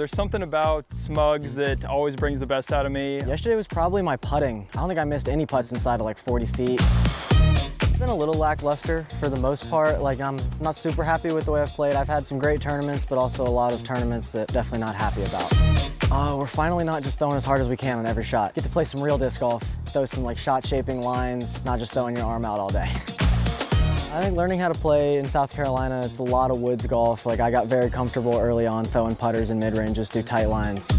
There's something about Smugs that always brings the best out of me. Yesterday was probably my putting. I don't think I missed any putts inside of like 40 feet. It's been a little lackluster for the most part. Like, I'm not super happy with the way I've played. I've had some great tournaments, but also a lot of tournaments that definitely not happy about. We're finally not just throwing as hard as we can on every shot. Get to play some real disc golf, throw some like shot shaping lines, not just throwing your arm out all day. I think learning how to play in South Carolina, it's a lot of woods golf. Like, I got very comfortable early on throwing putters and mid-ranges through tight lines.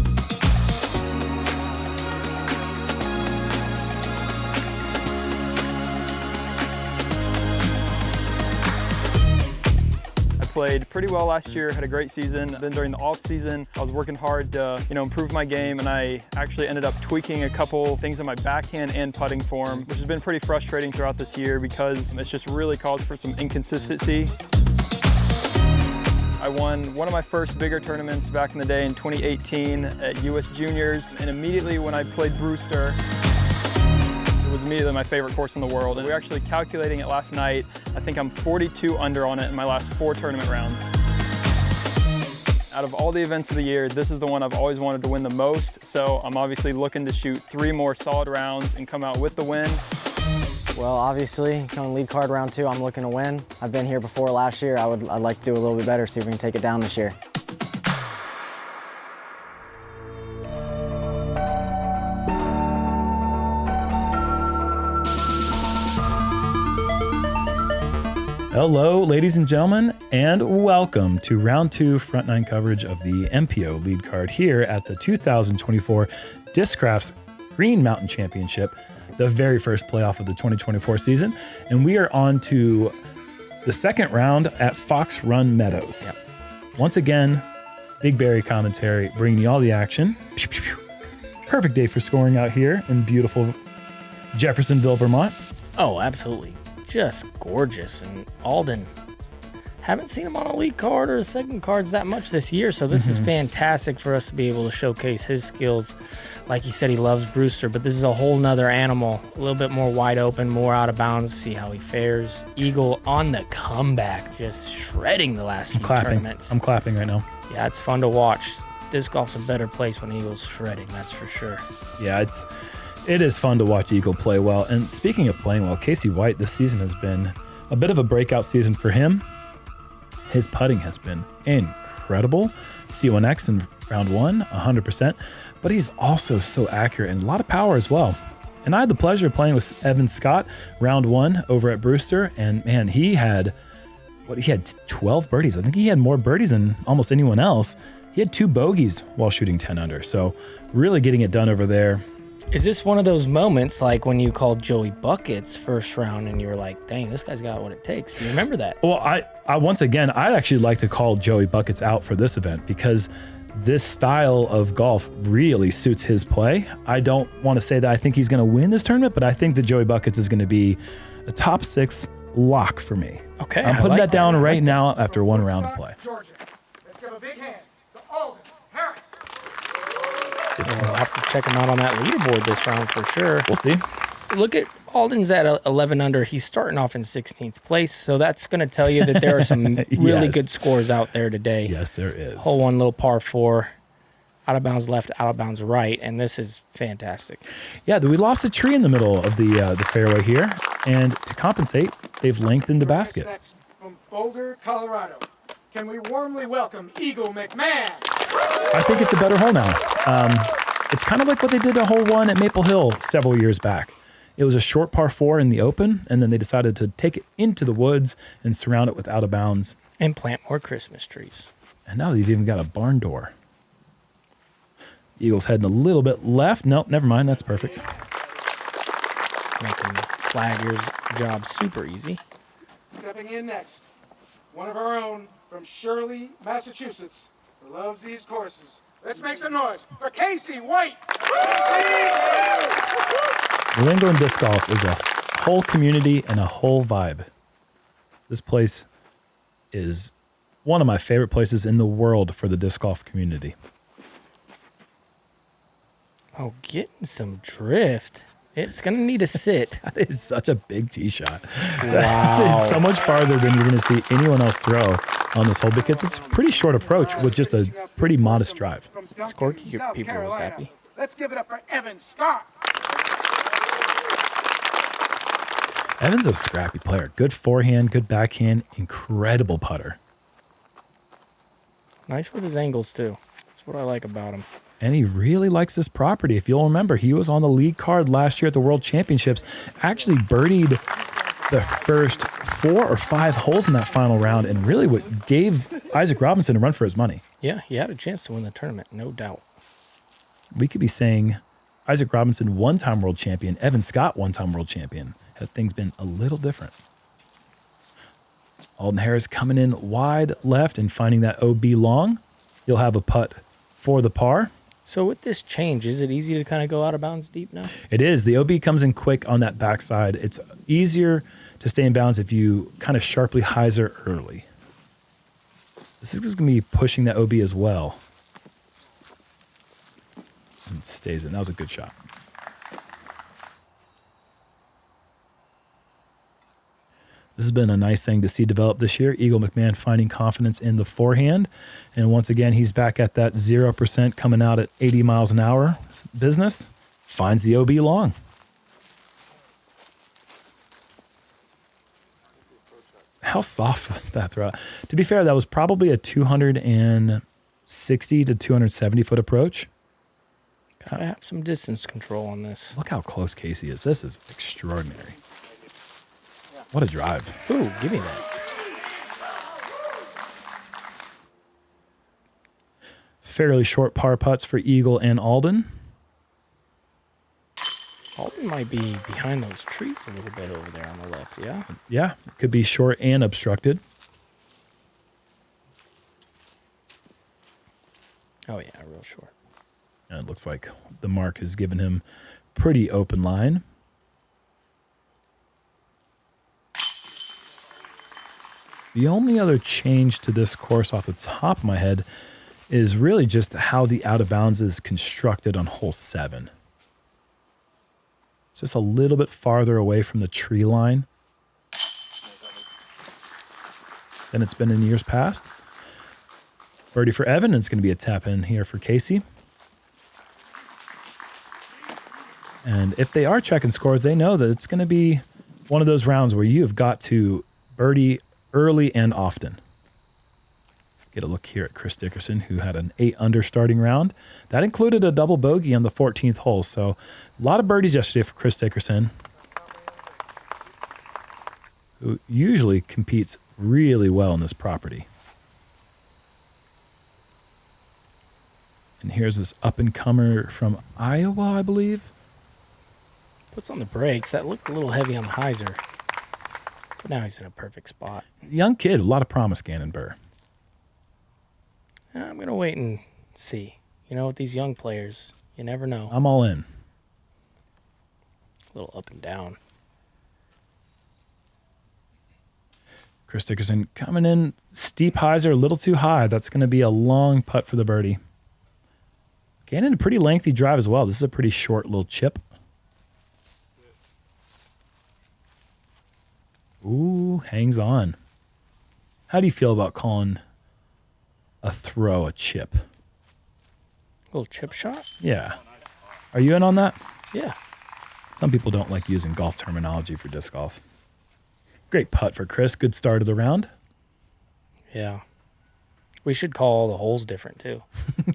Played pretty well last year, had a great season. Then during the off season, I was working hard to, improve my game, and I actually ended up tweaking a couple things in my backhand and putting form, which has been pretty frustrating throughout this year because it's just really caused for some inconsistency. I won one of my first bigger tournaments back in the day in 2018 at US Juniors, and immediately when I played Brewster, it was immediately my favorite course in the world. And we were actually calculating it last night. I think I'm 42 under on it in my last 4 tournament rounds. Out of all the events of the year, this is the one I've always wanted to win the most. So I'm obviously looking to shoot 3 more solid rounds and come out with the win. Well, obviously, coming lead card round 2, I'm looking to win. I've been here before last year. I'd like to do a little bit better, see if we can take it down this year. Hello, ladies and gentlemen, and welcome to round 2 front 9 coverage of the MPO lead card here at the 2024 Discrafts Green Mountain Championship, the very first playoff of the 2024 season. And we are on to the second round at Fox Run Meadows. Yep. Once again, BigBarri commentary bringing you all the action. Perfect day for scoring out here in beautiful Jeffersonville, Vermont. Oh, absolutely. Just gorgeous. And Alden, haven't seen him on a lead card or a second cards that much this year, so this is fantastic for us to be able to showcase his skills. Like he said, he loves Brewster, but this is a whole nother animal, a little bit more wide open, more out of bounds. See how he fares. Eagle on the comeback, just shredding the last few tournaments. I'm clapping right now. Yeah, it's fun to watch. Disc golf's a better place when Eagle's shredding, that's for sure. Yeah, it is fun to watch Eagle play well. And speaking of playing well, Casey White this season has been a bit of a breakout season for him. His putting has been incredible. C1X in round 1, 100%. But he's also so accurate and a lot of power as well. And I had the pleasure of playing with Evan Scott round 1 over at Brewster. And man, he had 12 birdies. I think he had more birdies than almost anyone else. He had 2 bogeys while shooting 10 under. So really getting it done over there. Is this one of those moments like when you called Joey Buckets first round and you were like, dang, this guy's got what it takes? Do you remember that? Well, I once again, I'd actually like to call Joey Buckets out for this event because this style of golf really suits his play. I don't want to say that I think he's going to win this tournament, but I think that Joey Buckets is going to be a top 6 lock for me. Okay, I'm putting that down right now after 1 round of play. Georgia. Let's give a big hand to Alden Harris. We'll have to check him out on that leaderboard this round for sure. We'll see. Look at Alden's at 11 under. He's starting off in 16th place, so that's going to tell you that there are some really good scores out there today. Yes, there is. Hole 1, little par 4, out of bounds left, out of bounds right, and this is fantastic. Yeah, we lost a tree in the middle of the fairway here, and to compensate, they've lengthened the basket. Next, from Boulder, Colorado, can we warmly welcome Eagle McMahon? I think it's a better hole now. It's kind of like what they did at hole 1 at Maple Hill several years back. It was a short par 4 in the open, and then they decided to take it into the woods and surround it with out of bounds. And plant more Christmas trees. And now they've even got a barn door. Eagles heading a little bit left. Nope, never mind. That's perfect. Making Flagger's job super easy. Stepping in next, one of our own from Shirley, Massachusetts, who loves these courses. Let's make some noise for Casey White. New England Disc Golf is a whole community and a whole vibe. This place is one of my favorite places in the world for the disc golf community. Oh, getting some drift. It's going to need to sit. That is such a big tee shot. That is so much farther than you're going to see anyone else throw on this hole because it's a pretty short approach with just a pretty modest drive. Scorekeeper people was happy. Let's give it up for Evan Scott. Evan's a scrappy player. Good forehand, good backhand, incredible putter. Nice with his angles, too. That's what I like about him. And he really likes this property. If you'll remember, he was on the lead card last year at the World Championships. Actually birdied the first 4 or 5 holes in that final round and really what gave Isaac Robinson a run for his money. Yeah, he had a chance to win the tournament, no doubt. We could be saying Isaac Robinson, one-time world champion, Evan Scott, one-time world champion. Had things been a little different. Alden Harris coming in wide left and finding that OB long. You'll have a putt for the par. So with this change, is it easy to kind of go out of bounds deep now? It is. The OB comes in quick on that backside. It's easier to stay in bounds if you kind of sharply hyzer early. This is going to be pushing that OB as well. And it stays in. That was a good shot. This has been a nice thing to see develop this year. Eagle McMahon finding confidence in the forehand. And once again, he's back at that 0% coming out at 80 miles an hour business. Finds the OB long. How soft was that throw? To be fair, that was probably a 260 to 270 foot approach. Gotta have some distance control on this. Look how close Casey is. This is extraordinary. What a drive. Ooh, give me that. Fairly short par putts for Eagle and Alden. Alden might be behind those trees a little bit over there on the left, yeah? Yeah, could be short and obstructed. Oh, yeah, real short. And it looks like the mark has given him pretty open line. The only other change to this course off the top of my head is really just how the out of bounds is constructed on hole 7. It's just a little bit farther away from the tree line than it's been in years past. Birdie for Evan, and it's going to be a tap in here for Casey. And if they are checking scores, they know that it's going to be one of those rounds where you have got to birdie early and often. Get a look here at Chris Dickerson, who had an 8 under starting round. That included a double bogey on the 14th hole. So a lot of birdies yesterday for Chris Dickerson, who usually competes really well in this property. And here's this up-and-comer from Iowa, I believe. Puts on the brakes. That looked a little heavy on the hyzer. But now he's in a perfect spot. Young kid, a lot of promise, Gannon Burr. I'm going to wait and see. You know, with these young players, you never know. I'm all in. A little up and down. Chris Dickerson coming in steep hyzer, a little too high. That's going to be a long putt for the birdie. Gannon, a pretty lengthy drive as well. This is a pretty short little chip. Ooh, hangs on. How do you feel about calling a throw a chip? A little chip shot? Yeah. Are you in on that? Yeah. Some people don't like using golf terminology for disc golf. Great putt for Chris. Good start of the round. Yeah. We should call all the holes different, too.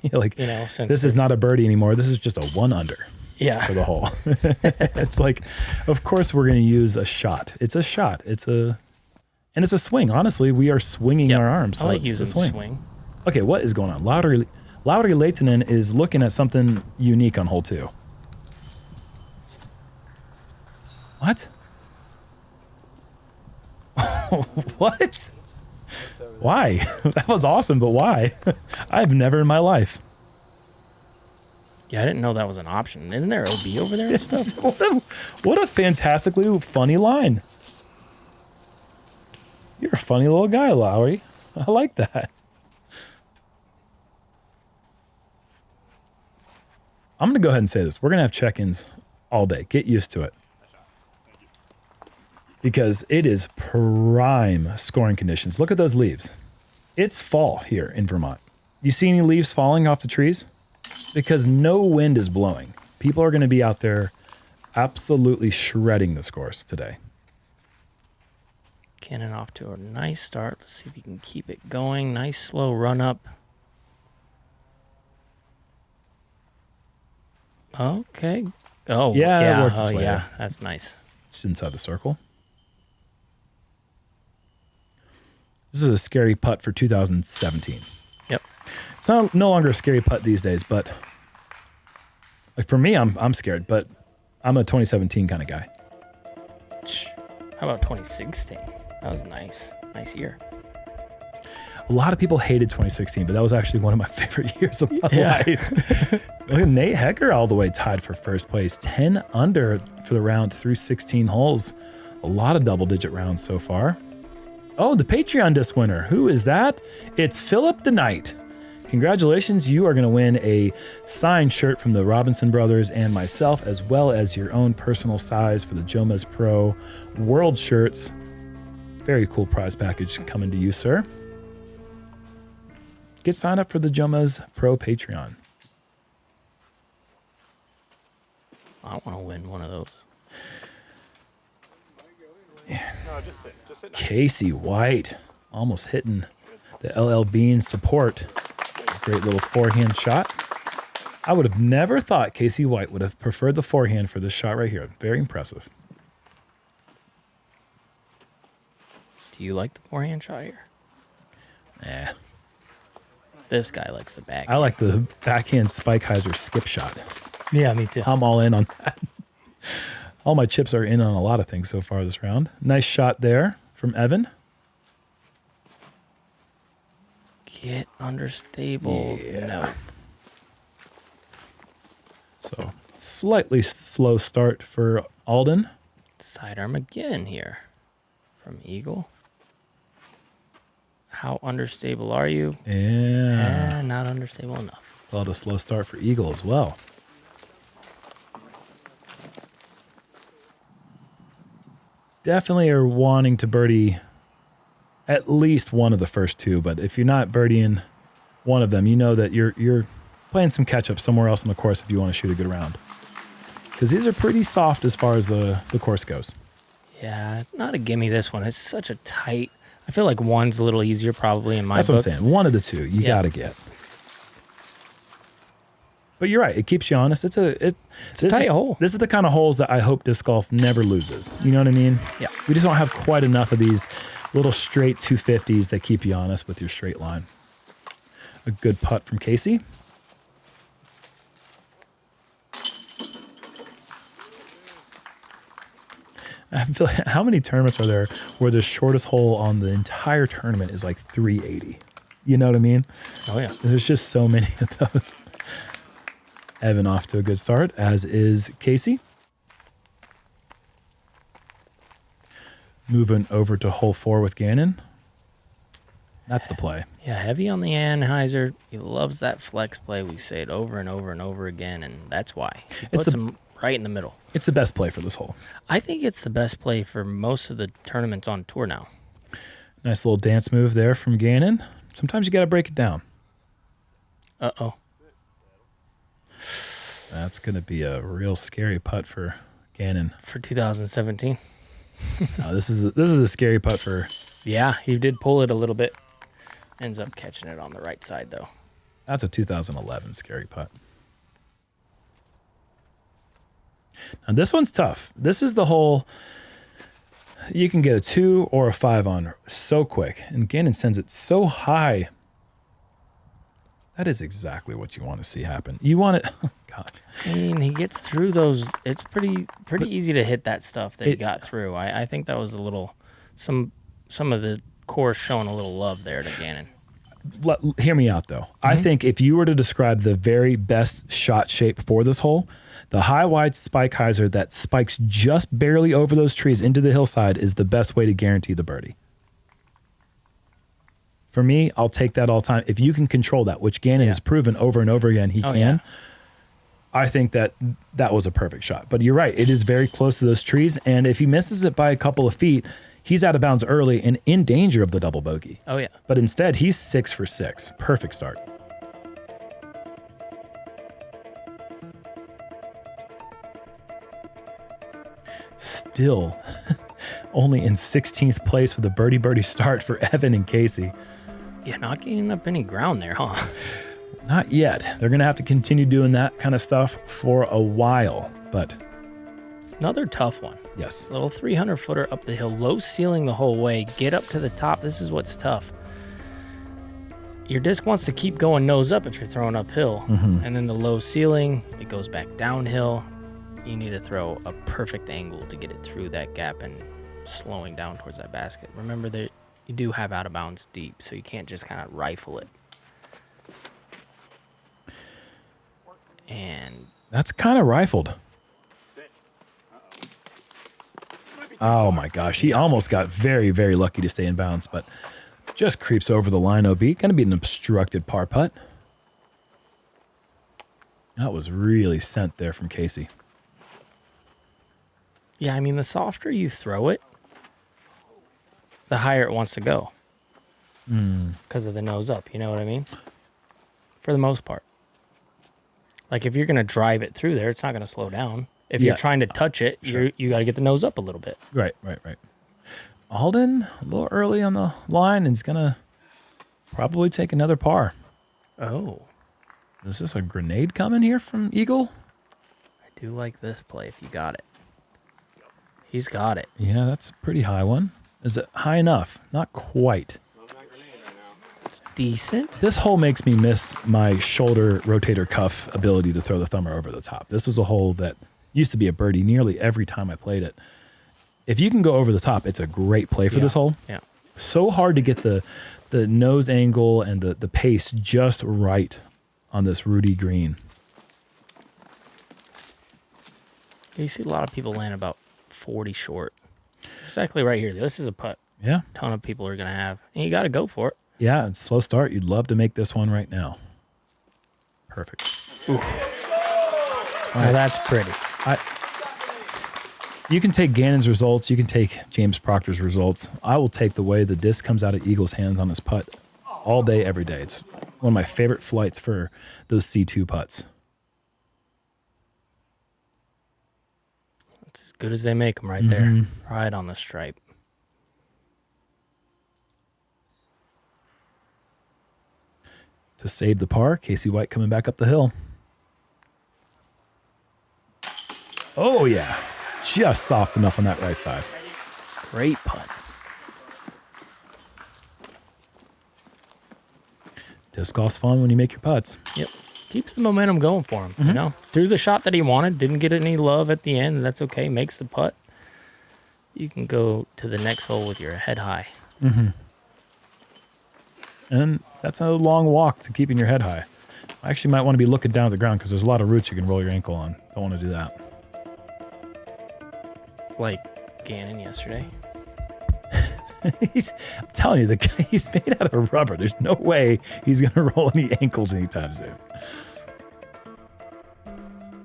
Yeah, like, you know, since this is not a birdie anymore. This is just a 1 under. Yeah. For the hole. It's like, of course we're going to use a shot. It's a shot. It's a swing. Honestly, we are swinging our arms. So I like using swing. Okay, what is going on? Lowry Leitonen is looking at something unique on hole 2. What? What? Why? That was awesome, but why? I've never in my life. Yeah, I didn't know that was an option. Isn't there OB over there and stuff? What a fantastically funny line. You're a funny little guy, Lowry. I like that. I'm going to go ahead and say this. We're going to have check-ins all day. Get used to it. Because it is prime scoring conditions. Look at those leaves. It's fall here in Vermont. You see any leaves falling off the trees? Because no wind is blowing. People are going to be out there absolutely shredding this course today. Gannon off to a nice start. Let's see if he can keep it going. Nice slow run up. Okay. Oh, yeah. It worked its way yeah. there. That's nice. It's inside the circle. This is a scary putt for 2017. Yep. It's no longer a scary putt these days, but like for me, I'm scared, but I'm a 2017 kind of guy. How about 2016? That was nice. Nice year. A lot of people hated 2016, but that was actually one of my favorite years of my life. Look at Nate Hecker all the way tied for first place. 10 under for the round through 16 holes. A lot of double-digit rounds so far. Oh, the Patreon disc winner. Who is that? It's Philip the Knight. Congratulations. You are going to win a signed shirt from the Robinson brothers and myself, as well as your own personal size for the JomezPro World shirts. Very cool prize package coming to you, sir. Get signed up for the JomezPro Patreon. I want to win one of those. Yeah. No, just sit. Casey White almost hitting the LL Bean support. Great little forehand shot. I would have never thought Casey White would have preferred the forehand for this shot right here. Very impressive. Do you like the forehand shot here? Nah. This guy likes the backhand. I like the backhand Spikeheiser skip shot. Yeah, me too. I'm all in on that. All my chips are in on a lot of things so far this round. Nice shot there from Evan. Get understable. Yeah. No. So slightly slow start for Alden. Sidearm again here from Eagle. How understable are you? Yeah. Not understable enough. A lot of slow start for Eagle as well. Definitely are wanting to birdie at least one of the first two, but if you're not birdieing one of them, you know that you're playing some catch up somewhere else in the course if you want to shoot a good round. Because these are pretty soft as far as the course goes. Yeah, not a gimme this one. It's such a tight. I feel like one's a little easier probably in my That's book. what I'm saying. One of the two you got to get. But you're right. It keeps you honest. It's a tight hole. This is the kind of holes that I hope disc golf never loses. You know what I mean? Yeah. We just don't have quite enough of these little straight 250s that keep you honest with your straight line. A good putt from Casey. I feel like, how many tournaments are there where the shortest hole on the entire tournament is like 380? You know what I mean? Oh, yeah. There's just so many of those. Evan off to a good start, as is Casey. Moving over to hole 4 with Gannon. That's the play. Yeah, heavy on the Anheuser. He loves that flex play. We say it over and over and over again, and that's why. He puts him right in the middle. It's the best play for this hole. I think it's the best play for most of the tournaments on tour now. Nice little dance move there from Gannon. Sometimes you got to break it down. Uh-oh. That's going to be a real scary putt for Gannon. For 2017. No, this is a scary putt for... Yeah, he did pull it a little bit. Ends up catching it on the right side, though. That's a 2011 scary putt. Now, this one's tough. This is the hole you can get a 2 or a 5 on so quick. And Gannon sends it so high. That is exactly what you want to see happen. You want it... Oh, God. I mean, he gets through those. It's pretty easy to hit that stuff that he got through. I think that was a little... Some of the course showing a little love there to Gannon. Hear me out, though. I think if you were to describe the very best shot shape for this hole, the high wide Spikeheiser that spikes just barely over those trees into the hillside is the best way to guarantee the birdie. For me, I'll take that all the time. If you can control that, which Gannon has proven over and over again he can, I think that was a perfect shot. But you're right. It is very close to those trees. And if he misses it by a couple of feet, he's out of bounds early and in danger of the double bogey. Oh, yeah. But instead, he's 6 for 6. Perfect start. Still only in 16th place with a birdie start for Evan and Casey. Yeah, not gaining up any ground there, huh? Not yet. They're going to have to continue doing that kind of stuff for a while, but... Another tough one. Yes. Little 300-footer up the hill, low ceiling the whole way. Get up to the top. This is what's tough. Your disc wants to keep going nose up if you're throwing uphill. And then the low ceiling, it goes back downhill. You need to throw a perfect angle to get it through that gap and slowing down towards that basket. Remember that you do have out of bounds deep, so you can't just kind of rifle it. And that's kind of rifled. Oh my gosh, he almost got very, very lucky to stay in bounds, but just creeps over the line OB. Going to be an obstructed par putt. That was really sent there from Casey. Yeah, I mean, the softer you throw it, the higher it wants to go. Because of the nose up, you know what I mean? For the most part. Like, if you're going to drive it through there, it's not going to slow down. If you're trying to touch it, sure. you got to get the nose up a little bit. Right. Alden, a little early on the line, and he's going to probably take another par. Oh. Is this a grenade coming here from Eagle? I do like this play if you got it. He's got it. Yeah, that's a pretty high one. Is it high enough? Not quite. It's decent. This hole makes me miss my shoulder rotator cuff ability to throw the thumber over the top. This was a hole that used to be a birdie nearly every time I played it. If you can go over the top, it's a great play for this hole. Yeah. So hard to get the nose angle and the pace just right on this Rudy green. You see a lot of people land about 40 short. Exactly right here. This is a putt. Yeah. A ton of people are going to have. And you got to go for it. Yeah, it's slow start. You'd love to make this one right now. Perfect. Ooh. Oh, that's pretty. You can take Gannon's results. You can take James Proctor's results. I will take the way the disc comes out of Eagle's hands on his putt all day, every day. It's one of my favorite flights for those C2 putts. That's as good as they make them right there. Right on the stripe. To save the par, Casey White coming back up the hill. Oh, yeah. Just soft enough on that right side. Great putt. Disc golf's fun when you make your putts. Yep. Keeps the momentum going for him, you know? Threw the shot that he wanted, didn't get any love at the end, and that's okay. Makes the putt. You can go to the next hole with your head high. And that's a long walk to keeping your head high. I actually might want to be looking down at the ground because there's a lot of roots you can roll your ankle on. Don't want to do that. Like Gannon yesterday. I'm telling you, the guy, he's made out of rubber. There's no way he's going to roll any ankles anytime soon.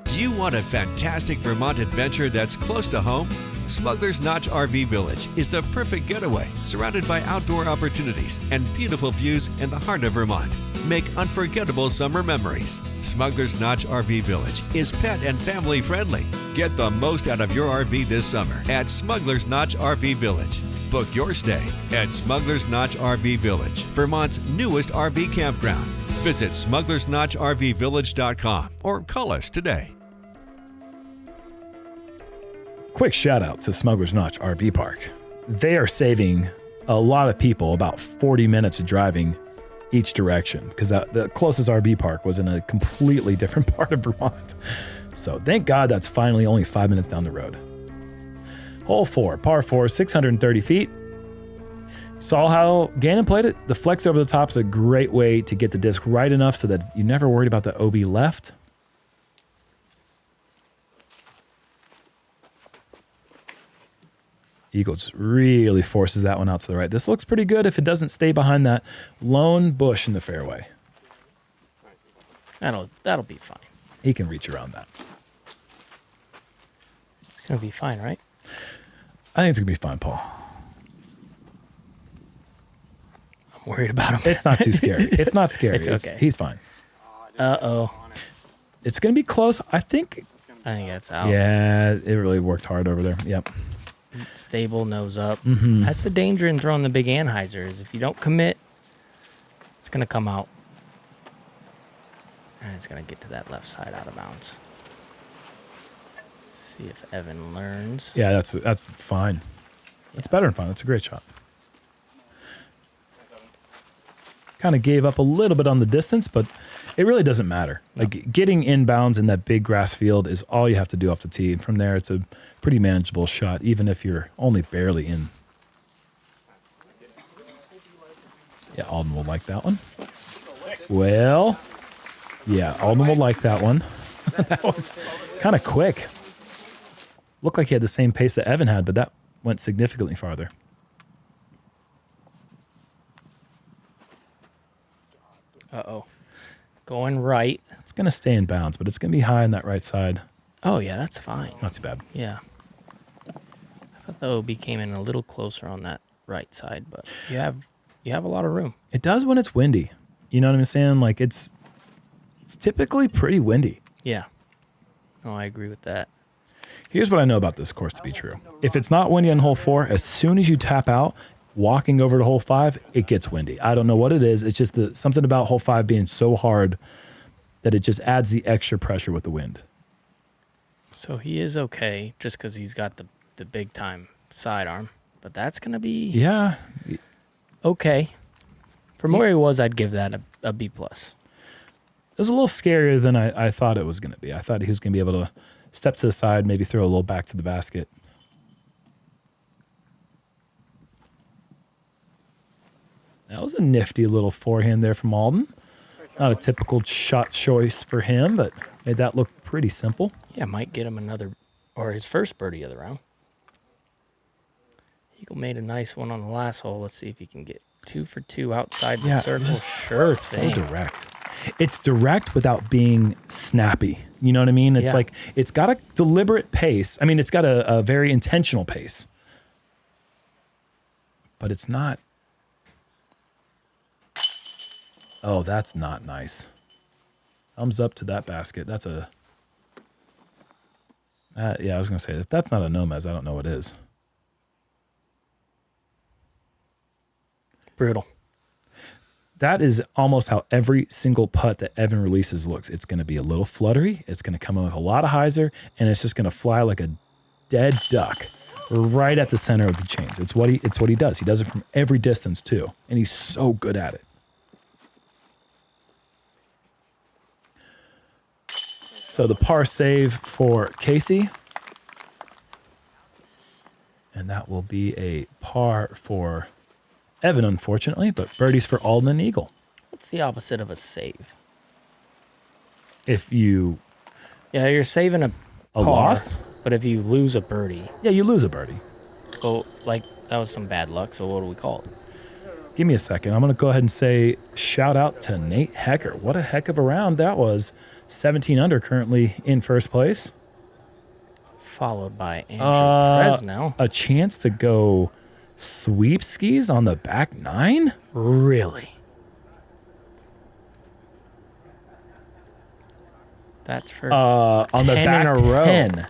Do you want a fantastic Vermont adventure that's close to home? Smuggler's Notch RV Village is the perfect getaway, surrounded by outdoor opportunities and beautiful views in the heart of Vermont. Make unforgettable summer memories. Smuggler's Notch RV Village is pet and family friendly. Get the most out of your RV this summer at Smuggler's Notch RV Village. Book your stay at Smuggler's Notch RV Village, Vermont's newest RV campground. Visit smugglersnotchrvvillage.com or call us today. Quick shout out to Smuggler's Notch RV Park. They are saving a lot of people about 40 minutes of driving each direction because the closest RV park was in a completely different part of Vermont. So thank God that's finally only 5 minutes down the road. Hole 4, par 4, 630 feet. Saw how Gannon played it? The flex over the top is a great way to get the disc right enough so that you never worried about the OB left. Eagle just really forces that one out to the right. This looks pretty good if it doesn't stay behind that lone bush in the fairway. That'll be fine. He can reach around that. It's going to be fine, right? I think it's going to be fine, Paul. I'm worried about him. It's not too scary. It's not scary. It's okay. He's fine. Uh-oh. It's going to be close. I think that's out. Yeah, it really worked hard over there. Yep. Stable, nose up. Mm-hmm. That's the danger in throwing the big Anheuser is if you don't commit, it's going to come out. And it's going to get to that left side out of bounds. See if Evan learns. Yeah, that's fine. It's better than fine. It's a great shot. Kind of gave up a little bit on the distance, but it really doesn't matter. Like getting inbounds in that big grass field is all you have to do off the tee. And from there, it's a pretty manageable shot, even if you're only barely in. Yeah, Alden will like that one. Well, yeah, Alden will like that one. That was kind of quick. Looked like he had the same pace that Evan had, but that went significantly farther. Uh-oh. Going right. It's going to stay in bounds, but it's going to be high on that right side. Oh, yeah, that's fine. Not too bad. Yeah. I thought the OB came in a little closer on that right side, but you have a lot of room. It does when it's windy. You know what I'm saying? Like it's typically pretty windy. Yeah. No, I agree with that. Here's what I know about this course to be true. If it's not windy on hole 4, as soon as you tap out, walking over to hole 5, it gets windy. I don't know what it is. It's just something about hole 5 being so hard that it just adds the extra pressure with the wind. So he is okay just because he's got the big time sidearm. But that's going to be okay. From where he was, I'd give that a B+. It was a little scarier than I thought it was going to be. I thought he was going to be able to step to the side, maybe throw a little back to the basket. That was a nifty little forehand there from Alden. Not a typical shot choice for him, but made that look pretty simple. Yeah, might get him his first birdie of the round. Eagle made a nice one on the last hole. Let's see if he can get 2 for 2 outside the circle. Sure thing. So direct. It's direct without being snappy. You know what I mean? It's like, it's got a deliberate pace. I mean, it's got a very intentional pace. But it's not. Oh, that's not nice. Thumbs up to that basket. That's a... yeah, I was going to say, if that's not a Jomez, I don't know what is. Brutal. That is almost how every single putt that Evan releases looks. It's going to be a little fluttery. It's going to come in with a lot of hyzer, and it's just going to fly like a dead duck right at the center of the chains. It's what he does. He does it from every distance too, and he's so good at it. So the par save for Casey, and that will be a par for Evan, unfortunately, but birdies for Alden and Eagle. What's the opposite of a save? If you... Yeah, you're saving a par, loss? But if you lose a birdie... Yeah, you lose a birdie. So, like, that was some bad luck, so what do we call it? Give me a second. I'm going to go ahead and say shout out to Nate Hecker. What a heck of a round that was. 17 under, currently in first place. Followed by Andrew Presnell. A chance to go sweep skis on the back 9? Really? That's for on the back in a row. 10.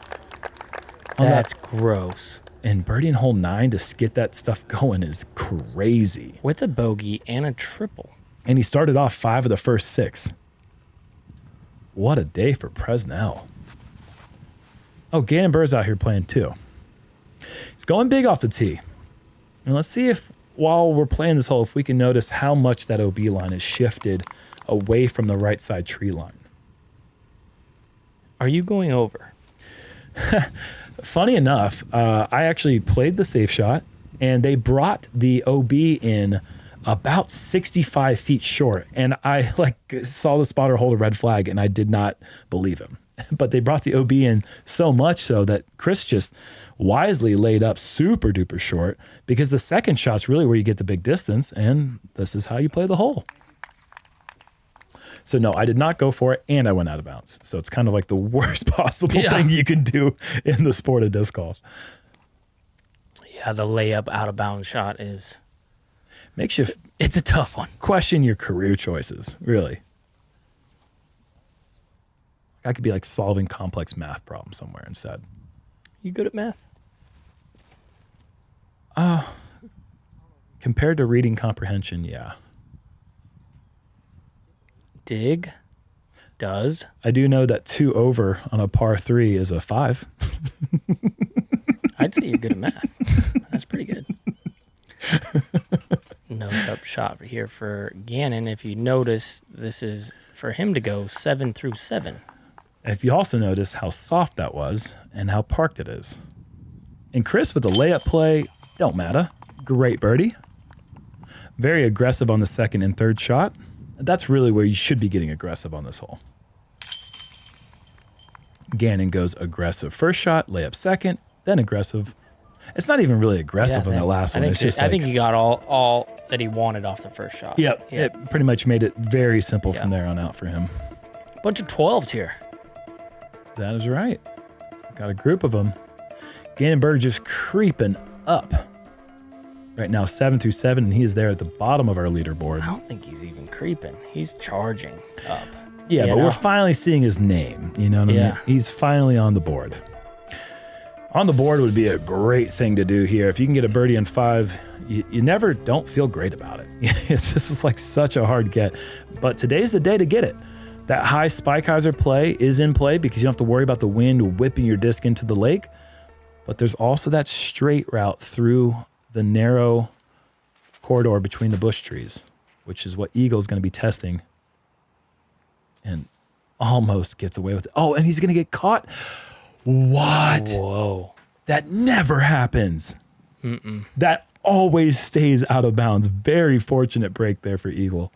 That's gross. And birdie in hole 9 to get that stuff going is crazy. With a bogey and a triple. And he started off 5 of the first 6. What a day for Presnell. Oh, Gannon Burr's out here playing too. He's going big off the tee. And let's see if, while we're playing this hole, if we can notice how much that OB line has shifted away from the right side tree line. Are you going over? Funny enough, I actually played the safe shot, and they brought the OB in about 65 feet short. And I saw the spotter hold a red flag, and I did not believe him. But they brought the OB in so much so that Chris just wisely laid up super duper short, because the second shot's really where you get the big distance, and this is how you play the hole. So no, I did not go for it, and I went out of bounds. So it's kind of like the worst possible thing you can do in the sport of disc golf. Yeah, the layup out of bounds shot is Makes you it's a tough one. question your career choices, really. I could be like solving complex math problems somewhere instead. You good at math? Compared to reading comprehension, yeah. Dig. Does. I do know that 2 over on a par 3 is a 5. I'd say you're good at math. That's pretty good. Nose up shot here for Gannon. If you notice, this is for him to go 7 through 7. If you also notice how soft that was and how parked it is. And Chris with the layup play, don't matter. Great birdie. Very aggressive on the second and third shot. That's really where you should be getting aggressive on this hole. Gannon goes aggressive first shot, layup second, then aggressive. It's not even really aggressive on that last one. It's just I think he got all that he wanted off the first shot. Yep. It pretty much made it very simple from there on out for him. Bunch of 12s here. That is right. Got a group of them. Gannonberg just creeping up. Right now, 7 through 7, and he is there at the bottom of our leaderboard. I don't think he's even creeping. He's charging up. Yeah, but we're finally seeing his name. You know what I mean? He's finally on the board. On the board would be a great thing to do here. If you can get a birdie on 5, you never don't feel great about it. This is like such a hard get. But today's the day to get it. That high spike hyzer play is in play because you don't have to worry about the wind whipping your disc into the lake. But there's also that straight route through the narrow corridor between the bush trees, which is what Eagle's going to be testing. And almost gets away with it. Oh, and he's going to get caught. What? Whoa. That never happens. That always stays out of bounds. Very fortunate break there for Eagle.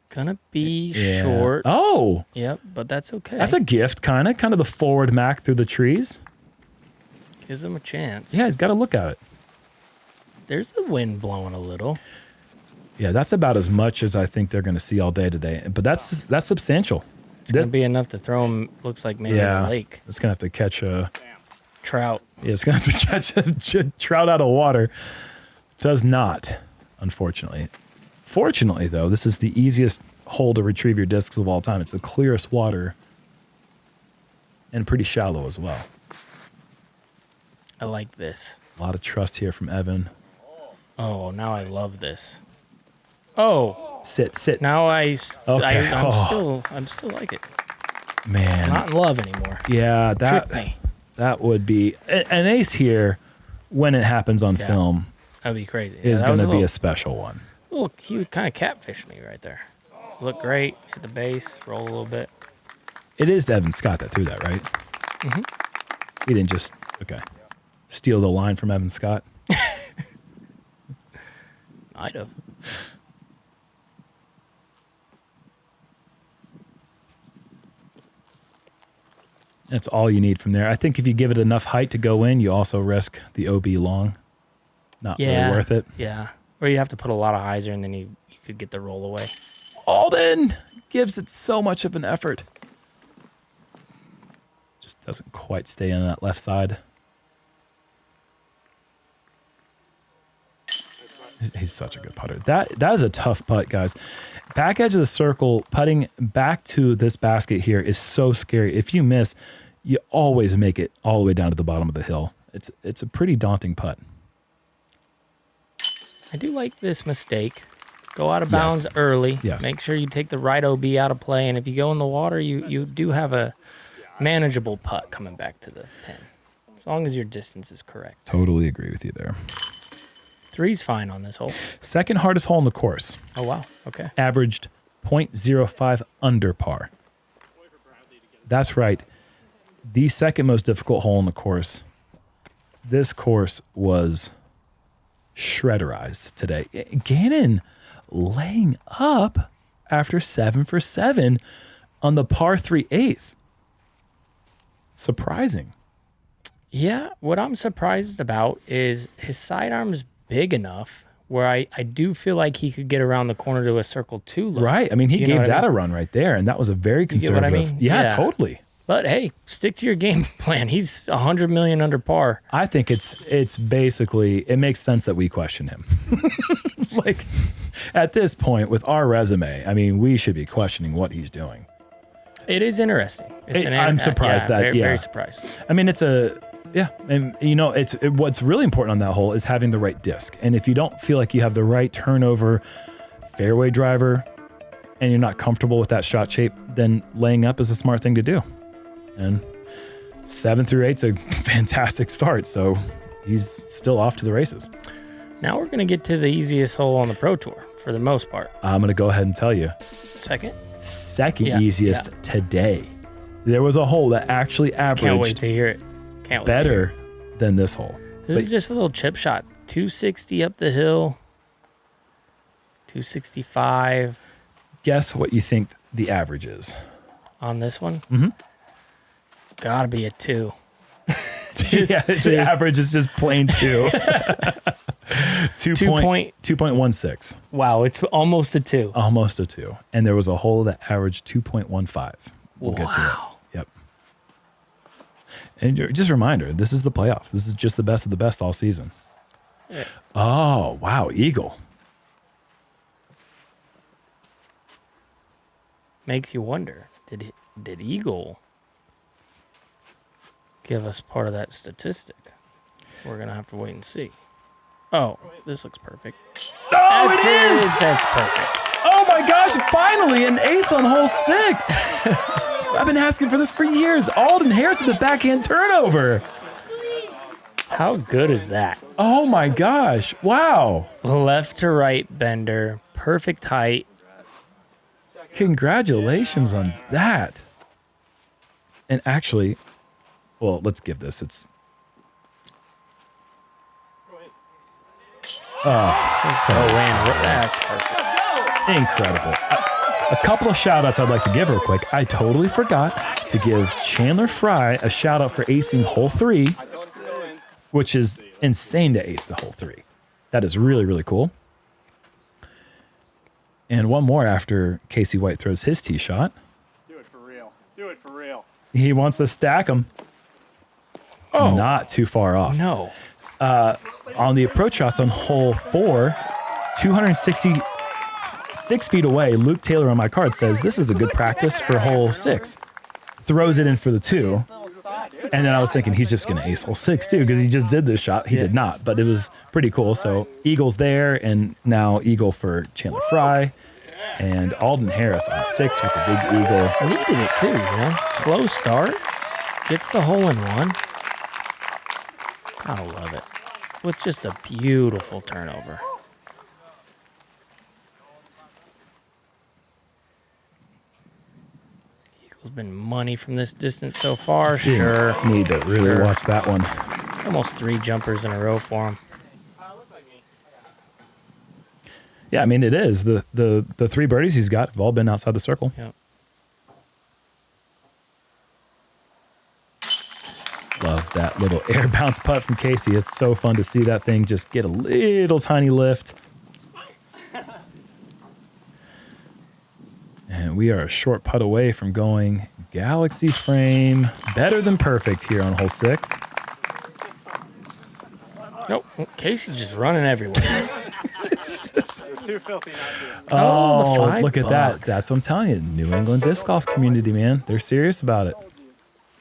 Gonna be short. Oh. Yep, but that's okay. That's a gift, kind of the forward mac through the trees. Gives him a chance. Yeah, he's got to look at it. There's the wind blowing a little. Yeah, that's about as much as I think they're going to see all day today. But that's substantial. It's going to be enough to throw him, looks like maybe in the lake. It's going to have to catch a... Trout. Yeah, it's going to have to catch a trout out of water. Does not, unfortunately. Fortunately, though, this is the easiest hole to retrieve your discs of all time. It's the clearest water and pretty shallow as well. I like this. A lot of trust here from Evan. Oh, now I love this. Oh. Sit. Now Okay. I'm still like it. Man. I'm not in love anymore. Yeah, that would be an ace here when it happens on film. That'd be crazy. Is going to be a special one. Look, he would kind of catfish me right there. Look great. Hit the base. Roll a little bit. It is Evan Scott that threw that, right? Mm-hmm. He didn't just steal the line from Evan Scott. Might have. That's all you need from there. I think if you give it enough height to go in, you also risk the OB long. Not really worth it. Yeah. Or you have to put a lot of hyzer and then you could get the roll away. Alden gives it so much of an effort. Just doesn't quite stay on that left side. He's such a good putter. That is a tough putt, guys. Back edge of the circle, putting back to this basket here is so scary. If you miss, you always make it all the way down to the bottom of the hill. It's a pretty daunting putt. I do like this mistake. Go out of bounds early. Yes. Make sure you take the right OB out of play. And if you go in the water, you do have a manageable putt coming back to the pin. As long as your distance is correct. Totally agree with you there. 3's fine on this hole. Second hardest hole in the course. Oh, wow. Okay. Averaged 0.05 under par. That's right. The second most difficult hole in the course. This course was shredderized today. Gannon laying up after 7 for 7 on the par 3 8th. Surprising. Yeah, what I'm surprised about is his sidearm's big enough where I do feel like he could get around the corner to a circle 2 look. Right. I mean, he You know gave what I that mean? a run right there, and that was a very get what I conservative. mean? Yeah, Yeah. totally. But hey, stick to your game plan. He's 100 million under par. I think it's basically, it makes sense that we question him. Like, at this point, with our resume, I mean, we should be questioning what he's doing. It is interesting. I'm surprised that, very, yeah. very surprised. I mean, and you know, what's really important on that hole is having the right disc. And if you don't feel like you have the right turnover fairway driver and you're not comfortable with that shot shape, then laying up is a smart thing to do. And 7 through 8's a fantastic start, so he's still off to the races. Now we're going to get to the easiest hole on the Pro Tour for the most part. I'm going to go ahead and tell you. Second Second easiest today. There was a hole that actually Can't wait averaged to hear it. Can't wait to hear better than this hole. it. This is just a little chip shot. 260 up the hill. 265 Guess what you think the average is? on this one. Mm-hmm. Gotta be a 2. Yeah, the average is just plain 2. 2.16. Wow, it's almost a 2. Almost a 2. And there was a hole that averaged 2.15. We'll get to it. Yep. And just a reminder, this is the playoffs. This is just the best of the best all season. Yeah. Oh, wow. Eagle. Makes you wonder, did Eagle give us part of that statistic? We're going to have to wait and see. Oh, this looks perfect. Oh, it is! That's perfect. Oh my gosh, finally an ace on hole 6. I've been asking for this for years. Alden Harris with the backhand turnover. How good is that? Oh my gosh. Wow. Left to right bender, perfect height. Congratulations on that. And actually, well, let's give this. It's That's perfect. incredible. A couple of shout outs I'd like to give real quick. I totally forgot to give Chandler Fry a shout out for acing hole 3, which is insane to ace the hole 3. That is really, really cool. And one more after Casey White throws his tee shot. Do it for real. Do it for real. He wants to stack them. Oh. Not too far off. No. On the approach shots on hole 4, 266 feet away, Luke Taylor on my card says, this is a good practice for hole 6. Throws it in for the 2. And then I was thinking he's just going to ace hole 6 too, because he just did this shot. He did not, but it was pretty cool. So Eagle's there, and now Eagle for Chandler Fry. And Alden Harris on 6 with the big eagle. Needed it too, you know? Slow start. Gets the hole in 1. Gotta love it. With just a beautiful turnover. Eagle's been money from this distance so far. Sure. Need to really watch that one. Almost 3 jumpers in a row for him. Yeah, I mean, it is. The 3 birdies he's got have all been outside the circle. Yep. Love that little air bounce putt from Casey. It's so fun to see that thing just get a little tiny lift. And we are a short putt away from going galaxy frame. Better than perfect here on hole 6. Nope. Casey's just running everywhere. It's just... Too filthy not to. Oh, the $5 look at that. bucks. That's what I'm telling you. New England disc golf community, man. They're serious about it.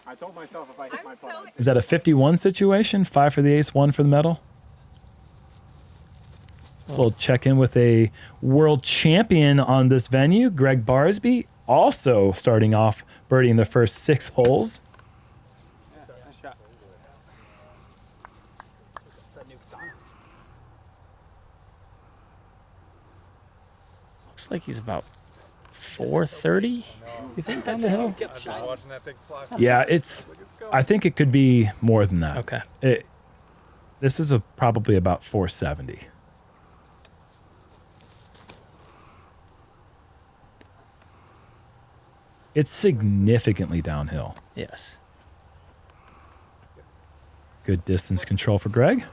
I told myself if I hit my putt. Is that a 51 situation? 5 for the ace, 1 for the medal? We'll check in with a world champion on this venue, Greg Barsby, also starting off birdieing the first 6 holes. Nice shot. Looks like he's about 430. You think down the hill? Yeah, I think it could be more than that. Okay. This is probably about 470. It's significantly downhill. Yes. Good distance control for Greg.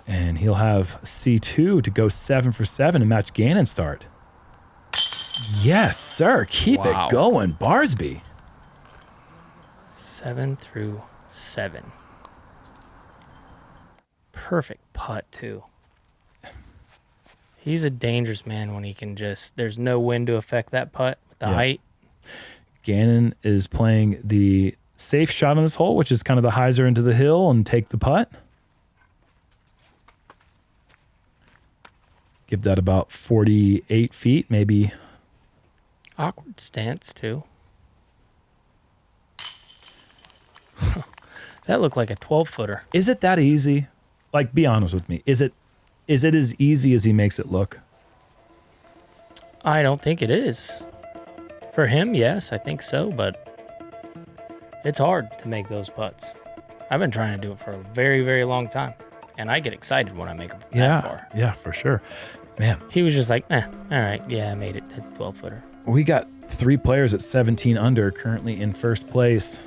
And he'll have C2 to go 7 for 7 and match Gannon's start. Yes, sir. Keep it going, Barsby. 7 through 7. Perfect putt, too. He's a dangerous man when he can just, there's no wind to affect that putt with the height. Gannon is playing the safe shot on this hole, which is kind of the hyzer into the hill and take the putt. Give that about 48 feet, maybe. Awkward stance, too. That looked like a 12-footer. Is it that easy? Like, be honest with me. Is it as easy as he makes it look? I don't think it is. For him, yes, I think so, but it's hard to make those putts. I've been trying to do it for a very, very long time, and I get excited when I make them that far. Yeah, for sure. Man. He was just like, all right, yeah, I made it. That's a 12-footer. We got 3 players at 17 under currently in first place.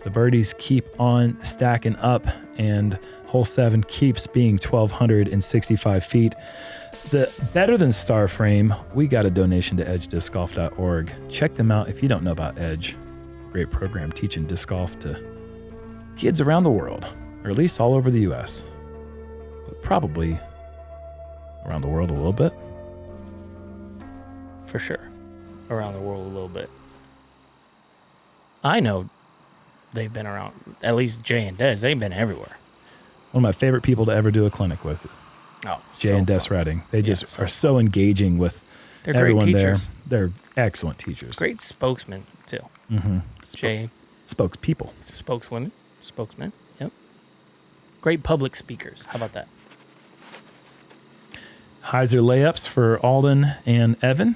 The birdies keep on stacking up, and hole 7 keeps being 1,265 feet. The Better Than Star Frame, we got a donation to edgediscgolf.org. Check them out if you don't know about Edge. Great program teaching disc golf to kids around the world, or at least all over the U.S., but probably around the world a little bit. For sure. Around the world a little bit. I know they've been around, at least Jay and Des, they've been everywhere. One of my favorite people to ever do a clinic with. Oh, Jay and Des Redding. They just are so engaging with everyone there. They're excellent teachers. Great spokesmen, too. Jay. Spokespeople. Spokeswomen. Spokesmen. Yep. Great public speakers. How about that? Hyzer layups for Alden and Evan.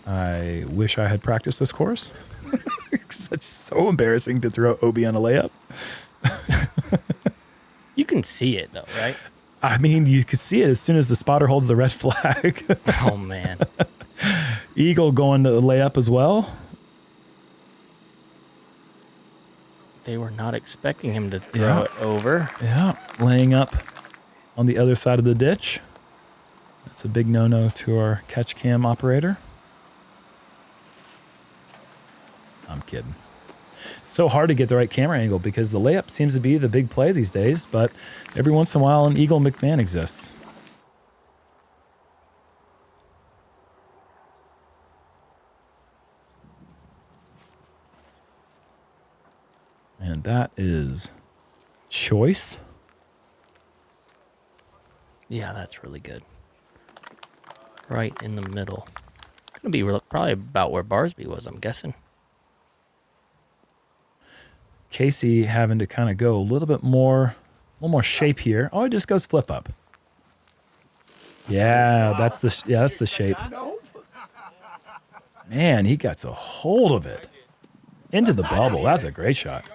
I wish I had practiced this course. It's so embarrassing to throw OB on a layup. You can see it, though, right? I mean, you can see it as soon as the spotter holds the red flag. Oh, man. Eagle going to the layup as well. They were not expecting him to throw it over. Yeah, laying up on the other side of the ditch. That's a big no-no to our catch cam operator. I'm kidding. It's so hard to get the right camera angle because the layup seems to be the big play these days, but every once in a while an Eagle McMahon exists. And that is choice. Yeah, that's really good. Right in the middle. Gonna be probably about where Barsby was, I'm guessing. Casey having to kind of go a little bit more, shape here. Oh, it just goes flip up. Yeah, that's the shape. Man, he gets a hold of it into the bubble. That's a great shot.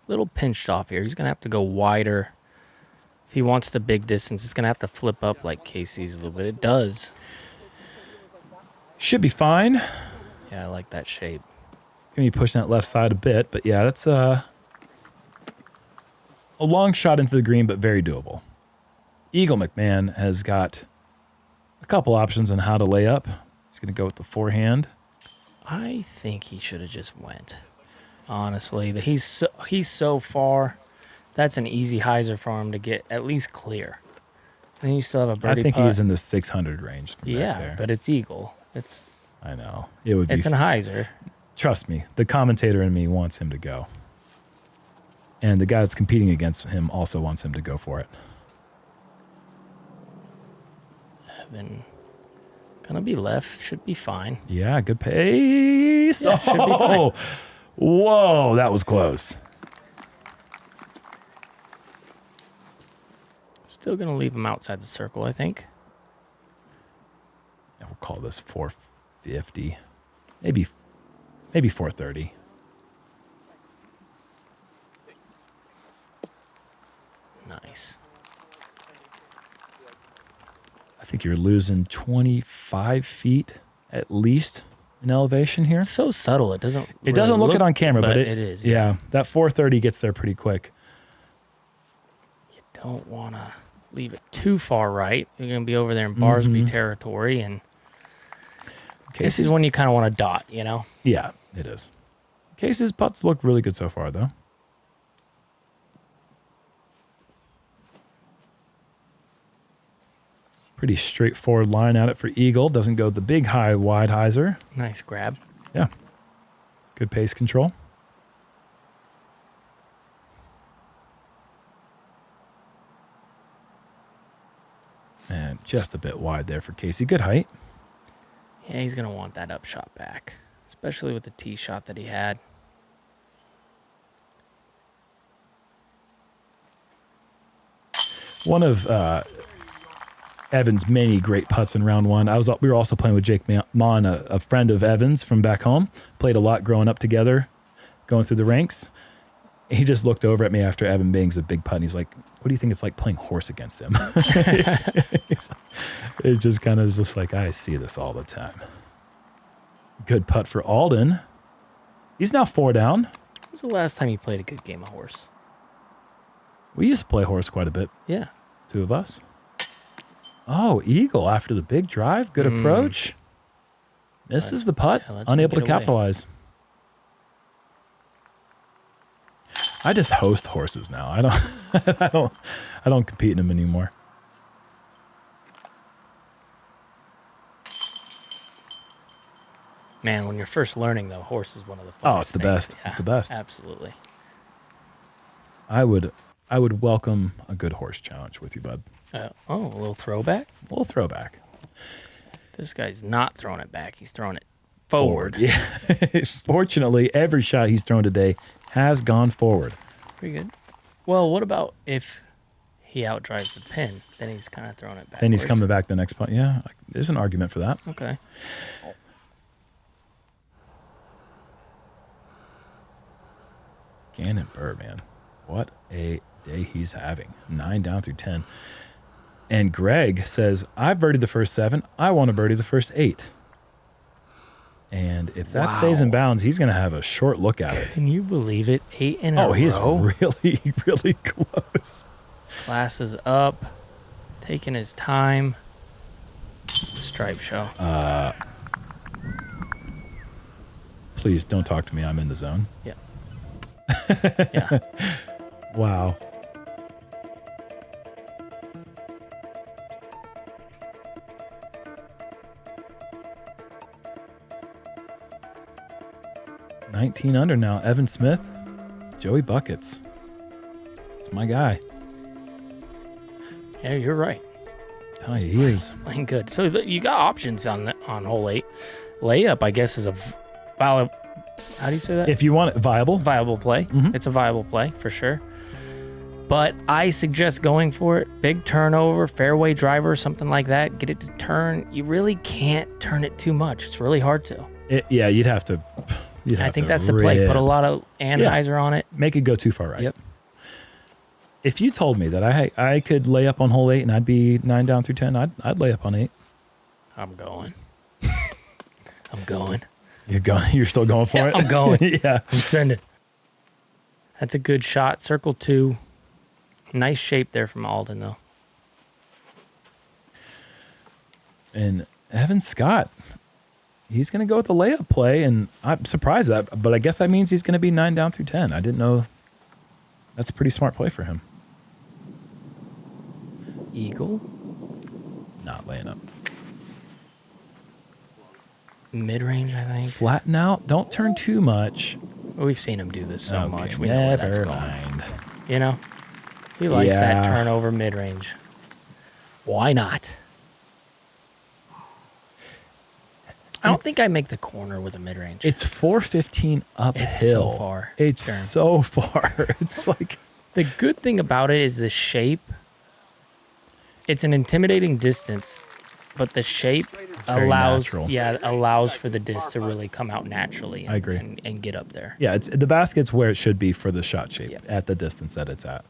Little pinched off here. He's going to have to go wider. If he wants the big distance, he's going to have to flip up like Casey's a little bit. It does. Should be fine. Yeah, I like that shape. Gonna be pushing that left side a bit, but yeah, that's a long shot into the green, but very doable. Eagle McMahon has got a couple options on how to lay up. He's going to go with the forehand. I think he should have just went. Honestly, he's so far. That's an easy hyzer for him to get at least clear. And then you still have a birdie I think putt. he's in the 600 range from back there. But it's Eagle. I know. It would be. It's an hyzer. Trust me, the commentator in me wants him to go. And the guy that's competing against him also wants him to go for it. Evan, gonna be left. Should be fine. Yeah, good pace. Yeah, should be fine. Whoa, that was close. Still gonna leave him outside the circle, I think. Yeah, we'll call this 450. Maybe 430. think you're losing 25 feet at least in elevation here. It's so subtle. It doesn't Look look it on camera, but it is. Yeah, that 430 gets there pretty quick. You don't want to leave it too far right. You're going to be over there in Barsby territory, and this is when you kind of want to dot, you know? Yeah, it is. Casey's putts look really good so far, though. Pretty straightforward line at it for Eagle. Doesn't go the big high wide hyzer. Nice grab. Yeah. Good pace control. And just a bit wide there for Casey. Good height. Yeah, he's going to want that up shot back, especially with the tee shot that he had. One of Evan's many great putts in round one. We were also playing with Jake Mon, a friend of Evan's from back home. Played a lot growing up together, going through the ranks. He just looked over at me after Evan bangs a big putt, and he's like, "What do you think it's like playing horse against him?" It's just kind of just like, I see this all the time. Good putt for Alden. He's now 4 down. When was the last time you played a good game of horse? We used to play horse quite a bit, Yeah. 2 of us. Oh, Eagle after the big drive. Good approach. Misses the putt. Yeah, let's Unable to get away. capitalize. I just host horses now. I don't compete in them anymore. Man, when you're first learning, though, horse is one of the funnest Oh, it's the things. best. It's the best. Absolutely. I would welcome a good horse challenge with you, bud. A little throwback? A little throwback. This guy's not throwing it back. He's throwing it forward. Yeah. Fortunately, every shot he's thrown today has gone forward. Pretty good. Well, what about if he outdrives the pin? Then he's kind of throwing it back. Then he's coming back the next putt. Yeah, there's an argument for that. Okay. Gannon Burr, man. What a day he's having. 9 down through 10. And Greg says, I birdied the first 7. I want to birdie the first 8. And if that stays in bounds, he's going to have a short look at it. Can you believe it? 8 in a row. Oh, he's really, really close. Glasses up. Taking his time. Stripe show. Please don't talk to me. I'm in the zone. Yeah. Yeah. Wow. $19 under now. Evan Smith, Joey Buckets. It's my guy. Yeah, you're right. Tell you, he is. Playing good. So you got options on hole 8. Layup, I guess, is a valid. How do you say that? If you want it viable. Viable play. It's a viable play for sure. But I suggest going for it. Big turnover, fairway driver, something like that. Get it to turn. You really can't turn it too much. It's really hard to. Yeah, you'd have to. I think that's the play. Put a lot of anhyzer on it. Make it go too far right. Yep. If you told me that I could lay up on hole 8 and I'd be 9 down through 10, I'd lay up on 8. I'm going. I'm going. You're going. You're still going for it. I'm going. Yeah. I'm sending. That's a good shot. Circle 2. Nice shape there from Alden, though. And Evan Scott, he's going to go with the layup play, and I'm surprised that, but I guess that means he's going to be 9 down through 10. I didn't know. That's a pretty smart play for him. Eagle. Not laying up. Mid-range, I think. Flatten out. Don't turn too much. We've seen him do this so Okay, much. We know where that's never going. mind. You know? He likes that Yeah. turnover mid-range. Why not? I don't think I make the corner with a mid-range. It's 415 uphill. It's so far, It's Jerm. so far. It's like The good thing about it is the shape. It's an intimidating distance, but the shape very allows natural. allows for the disc to really come out naturally. I agree. And get up there. yeah, it's the basket's where it should be for the shot shape Yep. at the distance that it's at.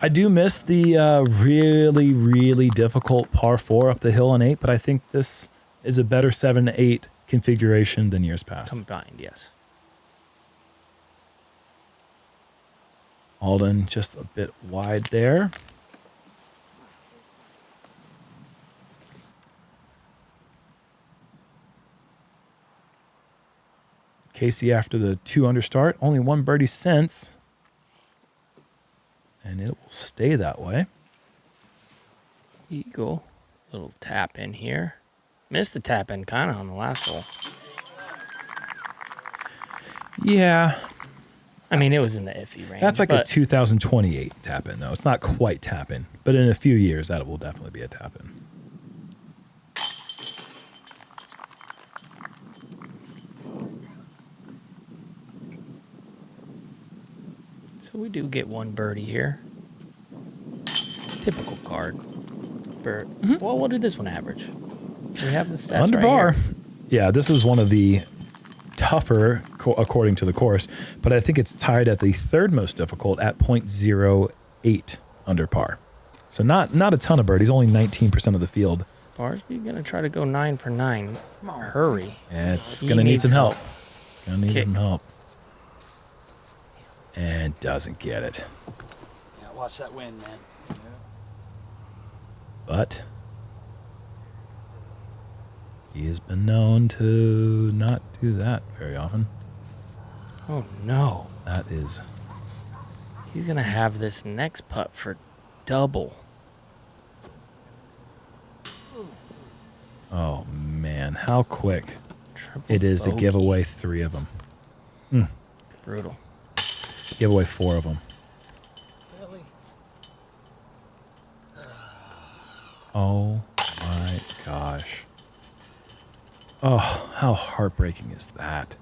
I do miss the really, really difficult par 4 up the hill on 8, but I think this is a better 7 to 8 configuration than years past. Combined, yes. Alden just a bit wide there. Casey after the 2 under start, only 1 birdie since. And it will stay that way. Eagle, little tap in here. Missed the tap in kind of on the last hole. Yeah. I mean, it was in the iffy range. That's like a 2028 tap in, though. It's not quite tap in, but in a few years, that will definitely be a tap in. So we do get 1 birdie here. Typical card. Well, what did this one average? Do we have the stats Under right par. here? Yeah, this was one of the tougher, according to the course, but I think it's tied at the 3rd most difficult at .08 under par. So not a ton of birdies, only 19% of the field. Barsby going to try to go 9 for 9. Come on, hurry. It's He going to need needs some help. help. Going to need Kick. some help. And doesn't get it. Yeah, watch that wind, man. But he has been known to not do that very often. Oh, no. That is... He's going to have this next putt for double. Oh, man. How quick Triple it is to bogey. give away 3 of them. Brutal. Give away 4 of them. Really? Oh, my gosh. Oh, how heartbreaking is that?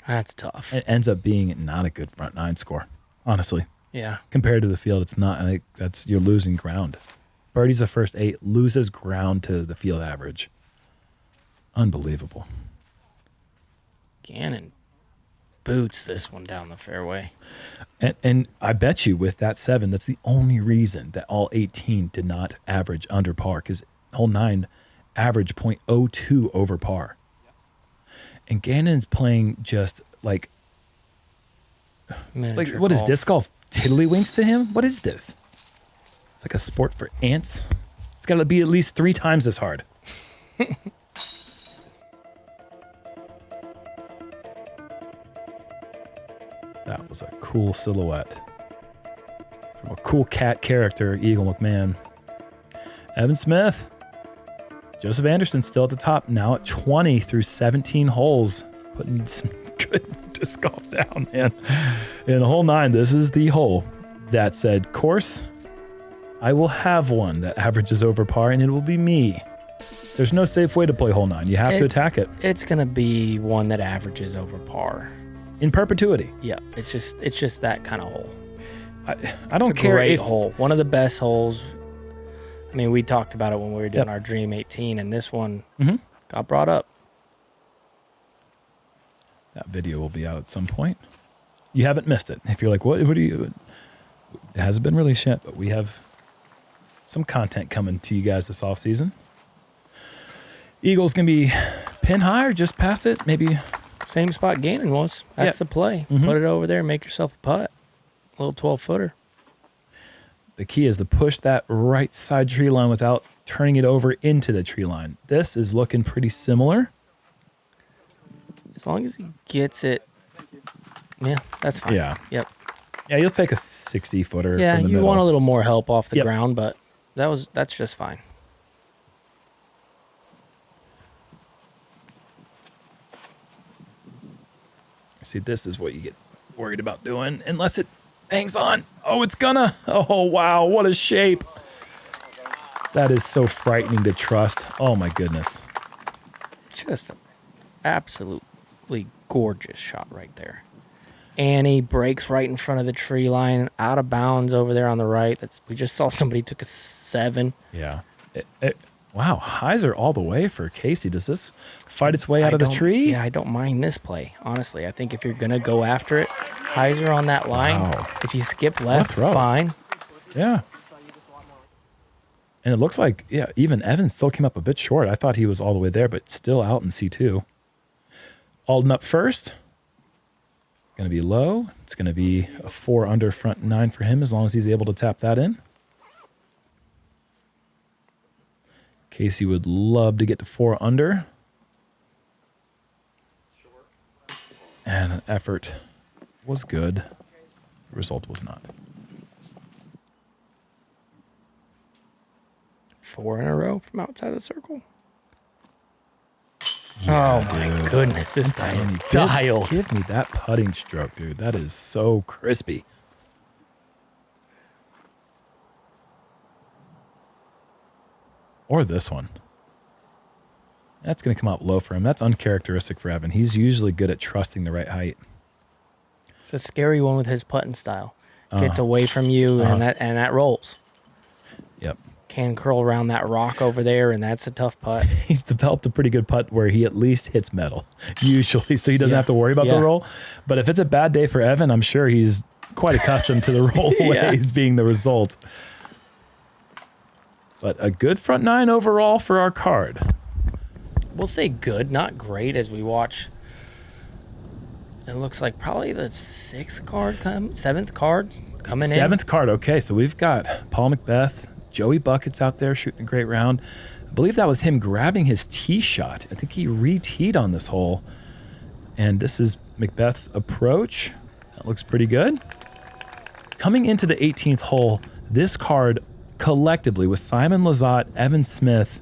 That's tough. It ends up being not a good front 9 score, honestly. Yeah. Compared to the field, it's not. I think that's you're losing ground. Birdie's the first 8, loses ground to the field average. Unbelievable. Gannon boots this one down the fairway. And I bet you with that 7, that's the only reason that all 18 did not average under par, because all 9 average .02 over par. And Gannon's playing just like Miniature what is golf. disc golf? Tiddlywinks to him? What is this? It's like a sport for ants. It's got to be at least 3 times as hard. That was a cool silhouette from a cool cat character, Eagle McMahon. Evan Smith, Joseph Anderson still at the top, now at 20 through 17 holes, putting some good disc golf down, man. In hole 9, this is the hole that said, course, I will have one that averages over par, and it will be me. There's no safe way to play hole 9. You have to attack it It's going to be one that averages over par. in perpetuity. Yeah, it's just that kind of hole. I don't It's a care great if hole. One of the best holes. I mean, we talked about it when we were doing Yep. our Dream 18, and this one Mhm. got brought up. that video will be out at some point. You haven't missed it. If you're like, what do you? It hasn't been released yet, but we have some content coming to you guys this off season. Eagle's gonna be pin high or just past it, maybe. Same spot Gannon was. That's Yeah. the play. Mhm. Put it over there, make yourself a putt. A little 12-footer. The key is to push that right side tree line without turning it over into the tree line. This is looking pretty similar. As long as he gets it, yeah, that's fine. Yeah. Yep. Yeah, you'll take a 60-footer Yeah, from the you middle. want a little more help off the Yep. ground, but that's just fine. See, this is what you get worried about doing, unless it hangs on. Oh, it's gonna. Oh, wow, what a shape. That is so frightening to trust. Oh, my goodness. Just an absolutely gorgeous shot right there. And he breaks right in front of the tree line, out of bounds over there on the right. We just saw somebody took a 7. Yeah. Wow, hyzer all the way for Casey. Does this fight its way out of the tree? Yeah, I don't mind this play, honestly. I think if you're going to go after it, hyzer on that line. Wow. If you skip left, fine. Yeah. And it looks like, yeah, even Evans still came up a bit short. I thought he was all the way there, but still out in C2. Alden up first. Going to be low. It's going to be a 4 under front 9 for him as long as he's able to tap that in. Casey would love to get to 4 under. And effort was good. The result was not. 4 in a row from outside the circle. Yeah, oh, my dude. goodness. This guy is dialed. Give me that putting stroke, dude. That is so crispy. Or this one. That's going to come out low for him. That's uncharacteristic for Evan. He's usually good at trusting the right height. It's a scary one with his putting style. Gets away from you, and that rolls. Yep. Can curl around that rock over there, and that's a tough putt. He's developed a pretty good putt where he at least hits metal, usually, so he doesn't have to worry about the roll. But if it's a bad day for Evan, I'm sure he's quite accustomed to the rollaways being the result. But a good front 9 overall for our card. We'll say good, not great, as we watch. It looks like probably the 7th card coming in. 7th card, okay. So we've got Paul Macbeth, Joey Buckets out there shooting a great round. I believe that was him grabbing his tee shot. I think he re-teed on this hole. And this is Macbeth's approach. That looks pretty good. Coming into the 18th hole, this card collectively with Simon Lizotte, Evan Smith,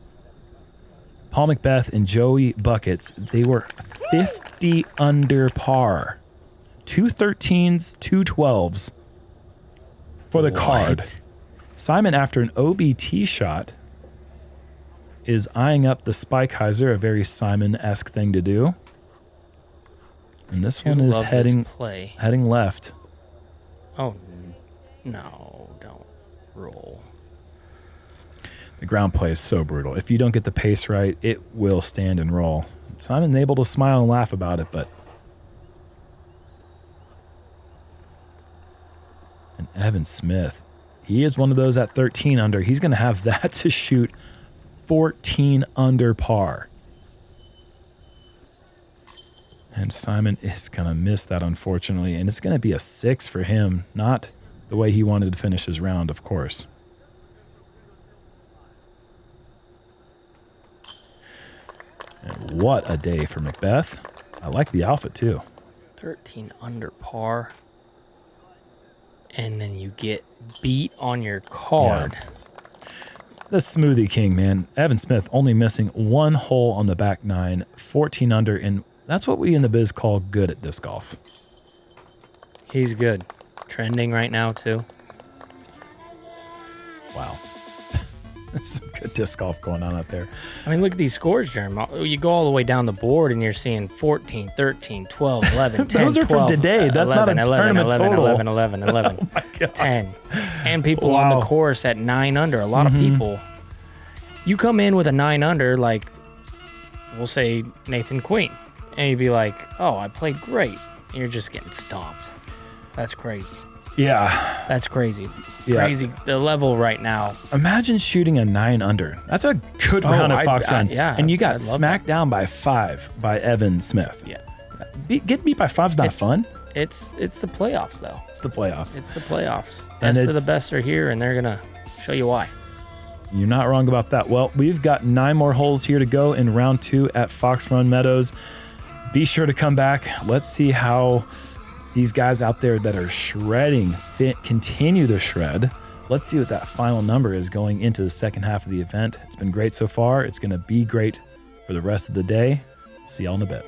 Paul Macbeth, and Joey Buckets, they were 50 under par. 2 13s, 2 12s for the card. Simon, after an OBT shot, is eyeing up the spike hyzer, a very Simon-esque thing to do. And this one is heading left. Oh, no, don't roll. The ground play is so brutal. If you don't get the pace right, it will stand and roll. Simon's able to smile and laugh about it, but... And Evan Smith, he is one of those at 13 under. He's going to have that to shoot 14 under par. And Simon is going to miss that, unfortunately. And it's going to be a 6 for him. Not the way he wanted to finish his round, of course. And what a day for Macbeth. I like the outfit, too. 13 under par. And then you get beat on your card. Yeah. The smoothie king, man. Evan Smith only missing 1 hole on the back 9, 14 under, and that's what we in the biz call good at disc golf. He's good. Trending right now, too. Wow. There's some good disc golf going on out there. I mean, look at these scores, Jerm. You go all the way down the board, and you're seeing 14, 13, 12, 11, 10, Those are 12, from today. That's 11, not a 11, tournament 11, total. 11, 11, 11, Oh my God. 10. And people on the course at 9 under. A lot of people. You come in with a 9 under, like, we'll say Nathan Queen, and you'd be like, oh, I played great. And you're just getting stomped. That's crazy. Yeah. That's crazy. Yeah. Crazy. The level right now. Imagine shooting a 9 under. That's a good round at Fox Run. Yeah. And you got smacked down by 5 by Evan Smith. Yeah. Getting beat by 5's not fun. It's the playoffs, though. It's the playoffs. It's the playoffs. And Best of the best are here, and they're going to show you why. You're not wrong about that. Well, we've got 9 more holes here to go in round 2 at Fox Run Meadows. Be sure to come back. Let's see how these guys out there that are shredding continue to shred. Let's see what that final number is going into the second half of the event. It's been great so far. It's going to be great for the rest of the day. See y'all in a bit.